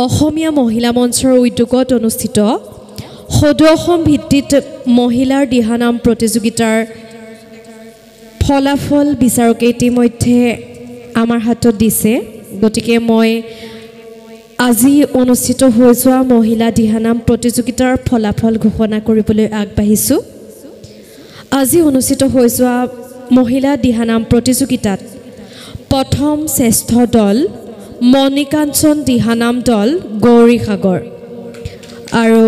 অসমীয়া মহিলা মঞ্চৰ উদ্যোগত অনুষ্ঠিত সদৌ অসম ভিত্তিত মহিলাৰ দিহানাম প্ৰতিযোগিতাৰ ফলাফল বিচাৰকে ইতিমধ্যে আমাৰ হাতত দিছে। গতিকে মই আজি অনুষ্ঠিত হৈ যোৱা মহিলা দিহানাম প্ৰতিযোগিতাৰ ফলাফল ঘোষণা কৰিবলৈ আগবাঢ়িছোঁ। আজি অনুষ্ঠিত হৈ যোৱা মহিলা দিহানাম প্ৰতিযোগিতাত প্ৰথম শ্ৰেষ্ঠ দল মণিকাঞ্চন দিহানাম দল গৌৰীসাগৰ আৰু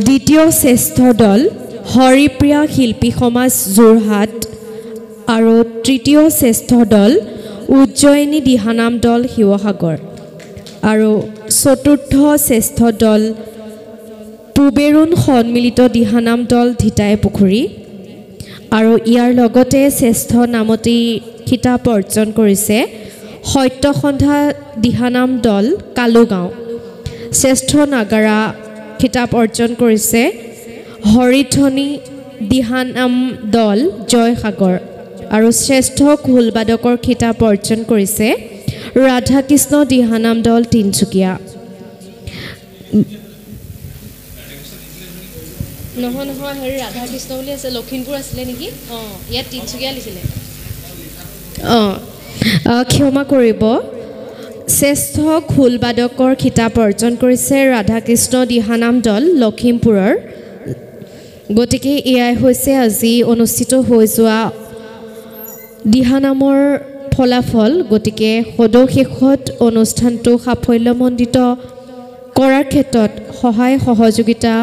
দ্বিতীয় শ্ৰেষ্ঠ দল হৰিপ্ৰিয়া শিল্পী সমাজ যোৰহাট আৰু তৃতীয় শ্ৰেষ্ঠ দল উজ্জয়িনী দিহানাম দল শিৱসাগৰ আৰু চতুৰ্থ শ্ৰেষ্ঠ দল পুবেৰুণ সন্মিলিত দিহানাম দল ধিতাই পুখুৰী আৰু ইয়াৰ লগতে শ্ৰেষ্ঠ নামতি খিতাপ অৰ্জন কৰিছে সত্যসন্ধ্যা দিহানাম দল কালুগাঁও। শ্ৰেষ্ঠ নাগাৰা খিতাপ অৰ্জন কৰিছে হৰিধ্বনি দিহানাম দল জয়সাগৰ আৰু শ্ৰেষ্ঠ খোলবাদকৰ খিতাপ অৰ্জন কৰিছে ৰাধাকৃষ্ণ দিহানাম দল তিনিচুকীয়া। নহয় হেৰি ৰাধাকৃষ্ণ বুলি আছে, লখিমপুৰ আছিলে নেকি? ইয়াত তিনিচুকীয়া লিখিলে। ক্ষমা কৰিব। শ্ৰেষ্ঠ খোলবাদকৰ খিতাপ অৰ্জন কৰিছে ৰাধাকৃষ্ণ দিহানাম দল লখিমপুৰৰ। গতিকে এয়াই হৈছে আজি অনুষ্ঠিত হৈ যোৱা দিহানামৰ ফলাফল। গতিকে সদৌ শেষত অনুষ্ঠানটো সাফল্যমণ্ডিত কৰাৰ ক্ষেত্ৰত সহায় সহযোগিতা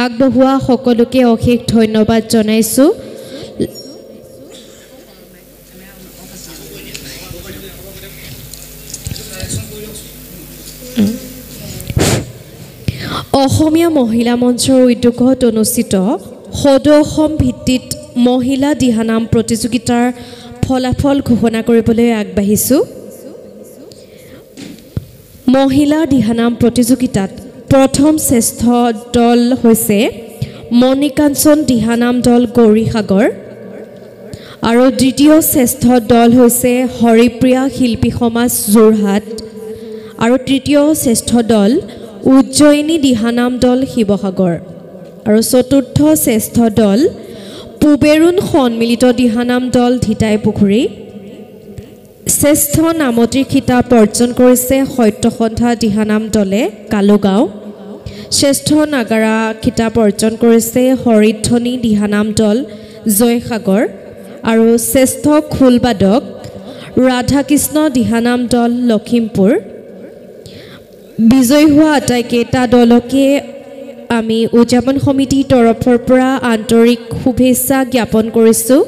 আগবঢ়োৱা সকলোকে অশেষ ধন্যবাদ জনাইছোঁ। অসমীয়া মহিলা মঞ্চৰ উদ্যোগত অনুষ্ঠিত সদৌ অসম ভিত্তিত মহিলা দিহানাম প্ৰতিযোগিতাৰ ফলাফল ঘোষণা কৰিবলৈ আগবাঢ়িছোঁ। মহিলা দিহানাম প্ৰতিযোগিতাত প্ৰথম শ্ৰেষ্ঠ দল হৈছে মণিকাঞ্চন দিহানাম দল গৌৰীসাগৰ আৰু দ্বিতীয় শ্ৰেষ্ঠ দল হৈছে হৰিপ্ৰিয়া শিল্পী সমাজ যোৰহাট আৰু তৃতীয় শ্ৰেষ্ঠ দল উজ্জয়িনী দিহানাম দল শিৱসাগৰ আৰু চতুৰ্থ শ্ৰেষ্ঠ দল পুবেৰুণ সন্মিলিত দিহানাম দল ধিতাই পুখুৰী। শ্ৰেষ্ঠ নামতিৰ খিতাপ অৰ্জন কৰিছে সত্যসন্ধ্যা দিহানাম দলে কালুগাঁও। শ্ৰেষ্ঠ নাগাৰা খিতাপ অৰ্জন কৰিছে হৰিধ্বনি দিহানাম দল জয়সাগৰ আৰু শ্ৰেষ্ঠ খোলবাদক ৰাধাকৃষ্ণ দিহানাম দল লখিমপুৰ। বিজয়ী হোৱা আটাইকেইটা দলকে আমি উদযাপন সমিতিৰ তৰফৰ পৰা আন্তৰিক শুভেচ্ছা জ্ঞাপন কৰিছোঁ।